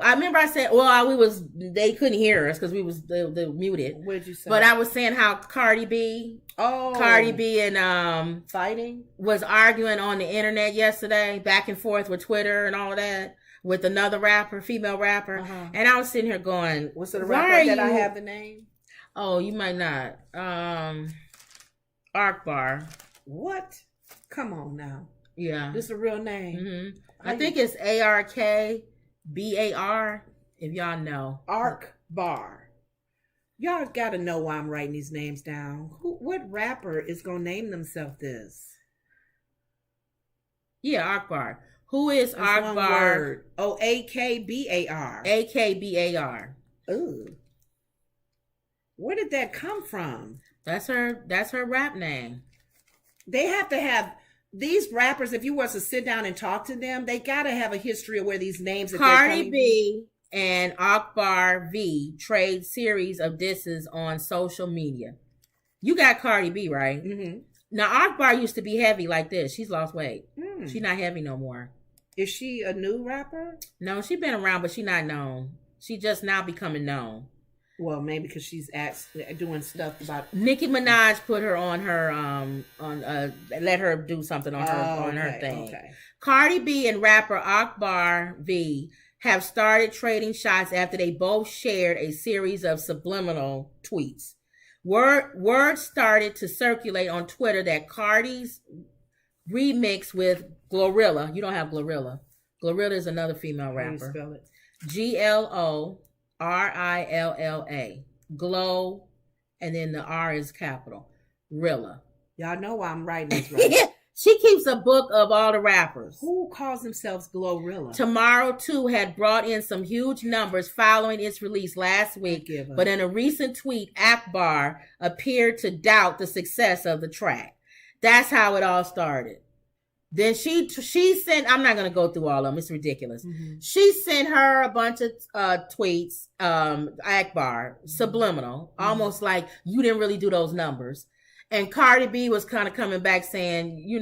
I remember I said, they couldn't hear us because they muted. What did you say? But I was saying how Cardi B and fighting was arguing on the internet yesterday, back and forth with Twitter and all of that, with another rapper, female rapper. Uh-huh. And I was sitting here going, what's the rapper that I have the name? Oh, you might not. Akbar. What? Come on now. Yeah. This is a real name. Mm-hmm. I think it's Arkbar, if y'all know. Akbar. Y'all got to know why I'm writing these names down. What rapper is going to name themselves this? Yeah, Akbar. Who is Akbar? Oh, Akbar. Akbar. Ooh. Where did that come from? That's her rap name. They have to have these rappers. If you was to sit down and talk to them, they got to have a history of where these names. Cardi B and Akbar V trade series of disses on social media. You got Cardi B, right? Mm-hmm. Now Akbar used to be heavy like this. She's lost weight. She's not heavy no more. Is she a new rapper? No, she's been around, but she's not known. She just now becoming known. Well, maybe because she's doing stuff about Nicki Minaj put her on her let her do something on her thing. Okay. Cardi B and rapper Akbar V have started trading shots after they both shared a series of subliminal tweets. Word started to circulate on Twitter that Cardi's remix with Glorilla. You don't have Glorilla. Glorilla is another female rapper. How do you spell it? Glorilla. Glow, and then the R is capital. Rilla. Y'all know why I'm writing this right. She keeps a book of all the rappers. Who calls themselves Glorilla? Tomorrow 2 had brought in some huge numbers following its release last week, but in a recent tweet, Akbar appeared to doubt the success of the track. That's how it all started. Then she sent, I'm not going to go through all of them. It's ridiculous. Mm-hmm. She sent her a bunch of tweets, Akbar, subliminal, almost like you didn't really do those numbers. And Cardi B was kind of coming back saying, you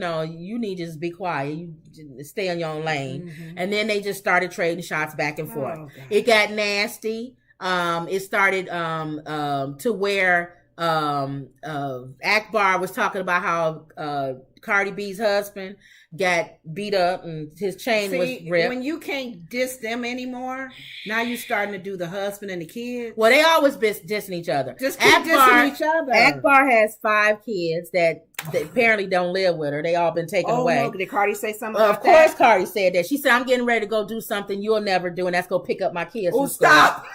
need to just be quiet. You stay in your own lane. Mm-hmm. And then they just started trading shots back and forth. Oh, it got nasty. It started to where Akbar was talking about how Cardi B's husband got beat up and his chain was ripped. When you can't diss them anymore, now you're starting to do the husband and the kids. Well, they always dissing each other. Just keep dissing each other. Akbar has 5 kids that apparently don't live with her. They all been taken away. No. Did Cardi say something about that? Of course Cardi said that. She said, I'm getting ready to go do something you'll never do, and that's go pick up my kids. Oh, stop.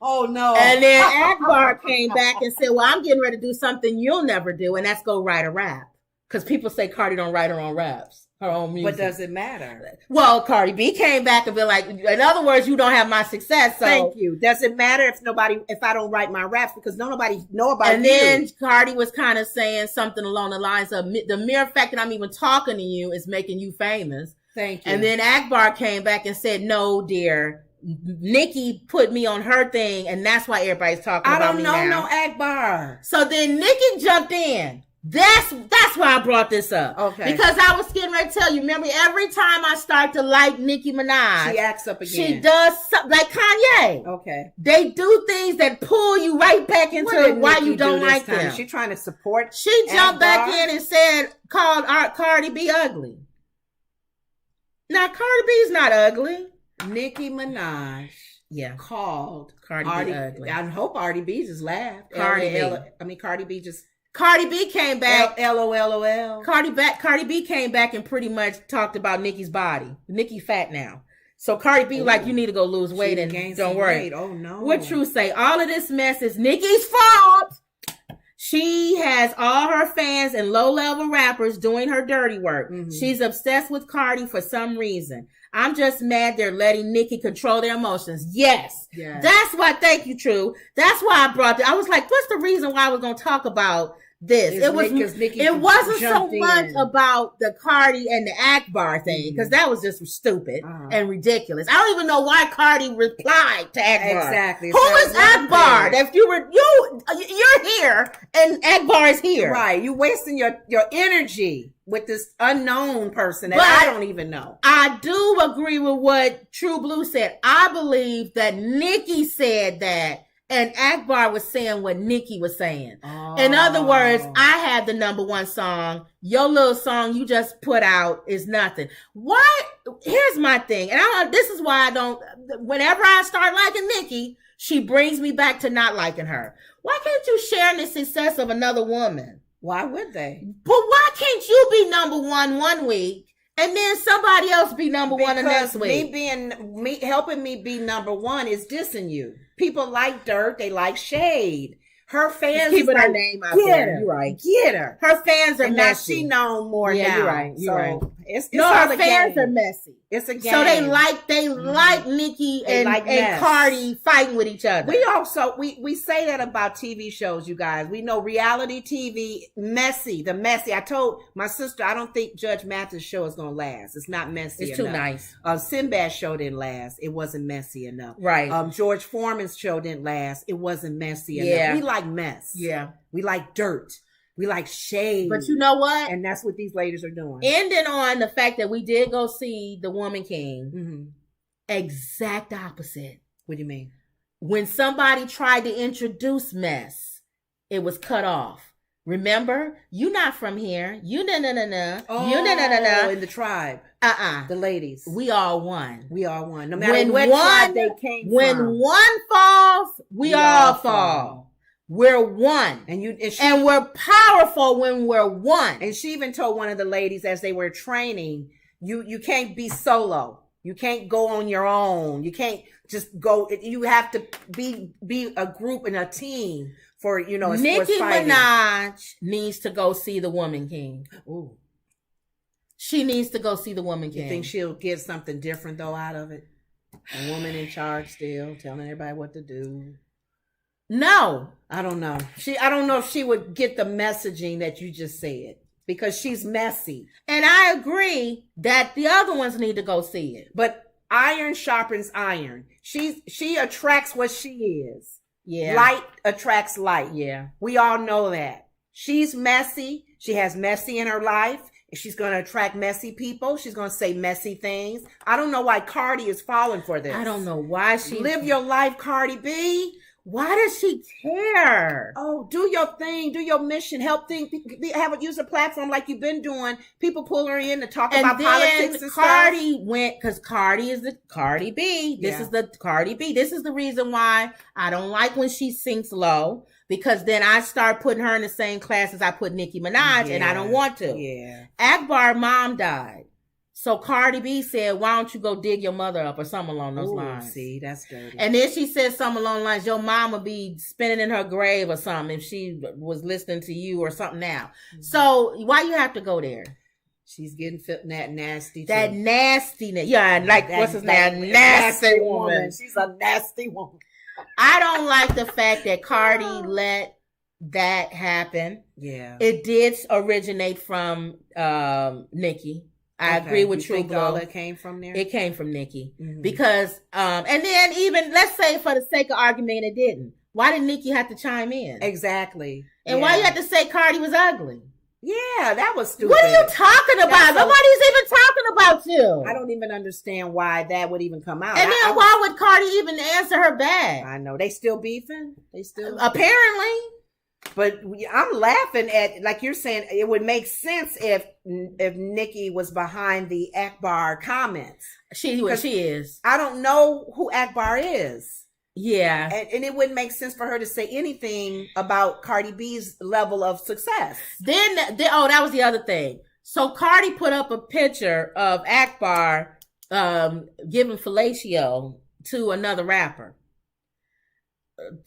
Oh, no. And then Akbar came back and said, well, I'm getting ready to do something you'll never do, and that's go write a rap. Because people say Cardi don't write her own raps, her own music. But does it matter? Well, Cardi B came back and be like, in other words, you don't have my success. So. Thank you. Does it matter if I don't write my raps because nobody know about and you? And then Cardi was kind of saying something along the lines of the mere fact that I'm even talking to you is making you famous. Thank you. And then Akbar came back and said, no, dear. Nicki put me on her thing, and that's why everybody's talking about me now. I don't know no Akbar. So then Nicki jumped in. That's why I brought this up. Okay. Because I was getting ready to tell you, remember, every time I start to like Nicki Minaj, she acts up again. She does something like Kanye. Okay. They do things that pull you right back into why you don't like them. She trying to support. She jumped back in and called Cardi B ugly. Now, Cardi B's not ugly. Nicki Minaj called Cardi B ugly. I hope Cardi B just laughed. Cardi B came back. LOL. Cardi B came back and pretty much talked about Nicki's body. Nicki fat now. So Cardi B like, you need to go lose weight and don't worry. Weight. Oh no. What Truth say? All of this mess is Nicki's fault. She has all her fans and low-level rappers doing her dirty work. Mm-hmm. She's obsessed with Cardi for some reason. I'm just mad they're letting Nicki control their emotions. Yes. That's why, thank you, True. That's why I brought it. I was like, what's the reason why we're going to talk about this? It wasn't so much about the Cardi and the Akbar thing, because that was just stupid and ridiculous. I don't even know why Cardi replied to Akbar. Exactly. Who is Akbar? If you're here and Akbar is here. Right. You're wasting your energy. with this unknown person that But I don't even know. I do agree with what True Blue said. I believe that Nicki said that, and Akbar was saying what Nicki was saying. Oh. In other words, I had the number one song. Your little song you just put out is nothing. What? Here's my thing, and this is why I don't. Whenever I start liking Nicki, she brings me back to not liking her. Why can't you share in the success of another woman? Why would they? But why can't you be number one week and then somebody else be number one the next week? Helping me be number one is dissing you. People like dirt. They like shade. Her fans keeping her name out there. You're right. Get her. Her fans are and messy. Now she known more now. You're right. You're right. It's no, her fans are messy. It's a game. So they like Nicki and Cardi fighting with each other. We also we say that about TV shows, you guys. We know reality TV messy. The messy. I told my sister I don't think Judge Mathis' show is gonna last. It's not messy. It's enough. too nice. Sinbad's show didn't last. It wasn't messy enough. Right. George Foreman's show didn't last. It wasn't messy enough. We like mess. Yeah. We like dirt. We like shade. But you know what? And that's what these ladies are doing. Ending on the fact that we did go see The Woman King. Mm-hmm. Exact opposite. What do you mean? When somebody tried to introduce mess, it was cut off. Remember? You not from here. You no. Oh, you no. In the tribe. The ladies. We all won. We all won. No matter what tribe they came from. When one falls, we all fall. We're one. And we're powerful when we're one. And she even told one of the ladies as they were training, you can't be solo. You can't go on your own. You can't just go. You have to be a group and a team for, Nicki Minaj needs to go see The Woman King. Ooh. She needs to go see The Woman King. You think she'll get something different though out of it? A woman in charge still, telling everybody what to do. No. I don't know. I don't know if she would get the messaging that you just said, because she's messy. And I agree that the other ones need to go see it. But iron sharpens iron. She attracts what she is. Yeah. Light attracts light. Yeah. We all know that. She's messy. She has messy in her life. She's going to attract messy people. She's going to say messy things. I don't know why Cardi is falling for this. I don't know why she... Live your life, Cardi B. Why does she care? Oh, do your thing. Do your mission. Help things. Use a platform like you've been doing. People pull her in to talk about politics and Cardi stuff. went, because Cardi is the Cardi B. This is the Cardi B. This is the reason why I don't like when she sinks low. Because then I start putting her in the same class as I put Nicki Minaj, and I don't want to. Yeah. Akbar mom died. So Cardi B said, why don't you go dig your mother up or something along those lines? See, that's dirty. And then she said something along the lines, your mom would be spinning in her grave or something if she was listening to you or something now. Mm-hmm. So why you have to go there? She's getting that nasty. That nastiness. Yeah, like, what's his name? Nasty woman. She's a nasty woman. I don't like the fact that Cardi let that happen. Yeah. It did originate from Nicki. I agree with True Blue. All that came from there? It came from Nicki. Mm-hmm. Because, and then even, let's say for the sake of argument, it didn't. Why did Nicki have to chime in? Exactly. And why you had to say Cardi was ugly? Yeah, that was stupid. What are you talking about? Nobody's even talking about you. I don't even understand why that would even come out. And then why would Cardi even answer her back? I know. They still beefing? They still? Apparently. But I'm laughing at, like you're saying, it would make sense if Nicki was behind the Akbar comments. She is. I don't know who Akbar is. Yeah. And it wouldn't make sense for her to say anything about Cardi B's level of success. Then that was the other thing. So Cardi put up a picture of Akbar giving fellatio to another rapper.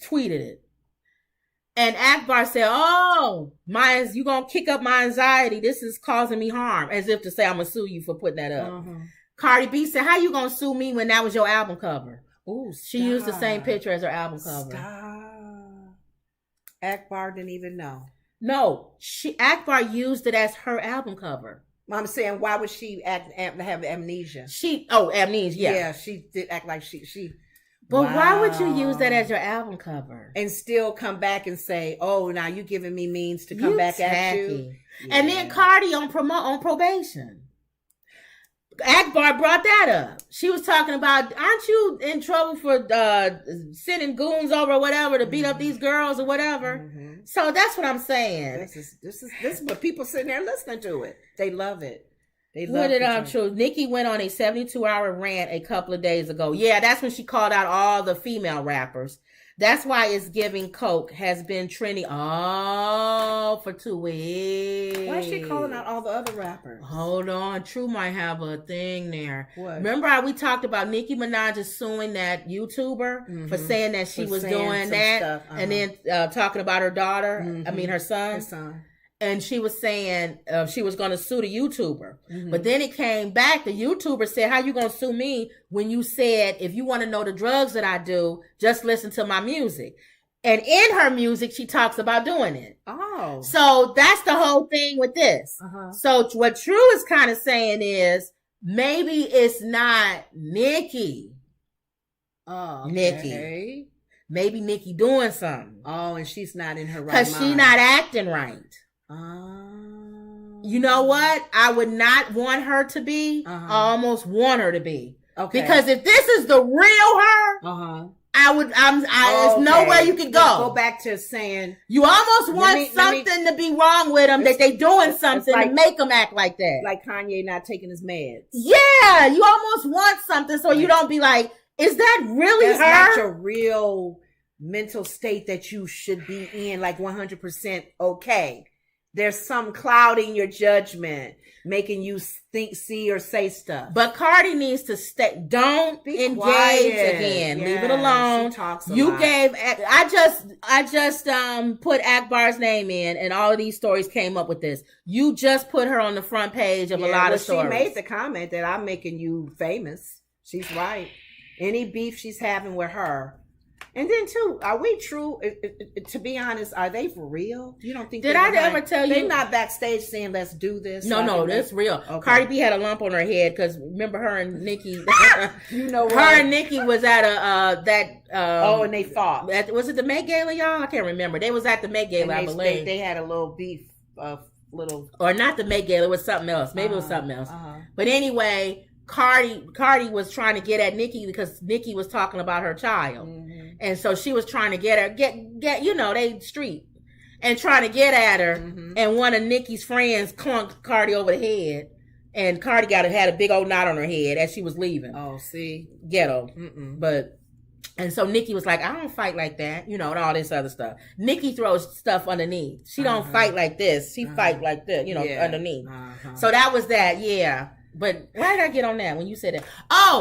Tweeted it. And Akbar said, oh, you going to kick up my anxiety. This is causing me harm. As if to say, I'm going to sue you for putting that up. Mm-hmm. Cardi B said, how you going to sue me when that was your album cover? Ooh, she used the same picture as her album cover. Stop. Akbar didn't even know. No, Akbar used it as her album cover. I'm saying, why would she have amnesia? Amnesia. Yeah. Yeah, she did act like she. But why would you use that as your album cover? And still come back and say, oh, now you giving me means to come back at you? Yeah. And then Cardi on probation. Akbar brought that up. She was talking about, aren't you in trouble for sending goons over or whatever to beat up these girls or whatever? Mm-hmm. So that's what I'm saying. This is what people sitting there listening to it. They love it. What it true? Nicki went on a 72-hour rant a couple of days ago. Yeah, that's when she called out all the female rappers. That's why It's Giving Coke has been trending for 2 weeks. Why is she calling out all the other rappers? Hold on. True might have a thing there. What? Remember how we talked about Nicki Minaj is suing that YouTuber for saying that she was doing that and then talking about her daughter, her son. Her son. And she was saying she was going to sue the YouTuber. Mm-hmm. But then it came back. The YouTuber said, how you going to sue me when you said, if you want to know the drugs that I do, just listen to my music. And in her music, she talks about doing it. Oh. So that's the whole thing with this. Uh-huh. So what True is kind of saying is, maybe it's not Nicki. Oh, okay. Nicki. Maybe Nicki doing something. Oh, and she's not in her right mind. Because she's not acting right. You know what? I would not want her to be. I almost want her to be. Okay. Because if this is the real her, there's no way you can go. Go back to saying you almost want something to be wrong with them, that they doing something to make them act like that. Like Kanye not taking his meds. Yeah, you almost want something so you don't be like, is that really her? That's not your real mental state that you should be in, like 100% okay. There's some clouding your judgment, making you think, see, or say stuff. But Cardi needs to stay. Don't be engage quiet again. Yeah, leave it alone. She talks a you lot. Gave. I just put Akbar's name in, and all of these stories came up with this. You just put her on the front page of a lot of stories. She made the comment that I'm making you famous. She's right. Any beef she's having with her. And then too, are we true? To be honest, are they for real? You don't think? Did I ever tell you? They're not backstage saying, "Let's do this." No, that's real. Okay. Cardi B had a lump on her head because remember her and Nicki. You know what? Her and Nicki was at and they fought. Was it the Met Gala, y'all? I can't remember. They was at the Met Gala, I believe. They had a little beef, or not the Met Gala. It was something else. Maybe it was something else. But anyway. Cardi was trying to get at Nicki because Nicki was talking about her child. Mm-hmm. And so she was trying to get her, they street and trying to get at her. Mm-hmm. And one of Nicki's friends clunked Cardi over the head. And Cardi had a big old knot on her head as she was leaving. Oh, see? Ghetto. Mm-mm. And so Nicki was like, I don't fight like that, and all this other stuff. Nicki throws stuff underneath. She don't fight like this. She fight like this, underneath. So that was that, yeah. But why did I get on that when you said that? Oh,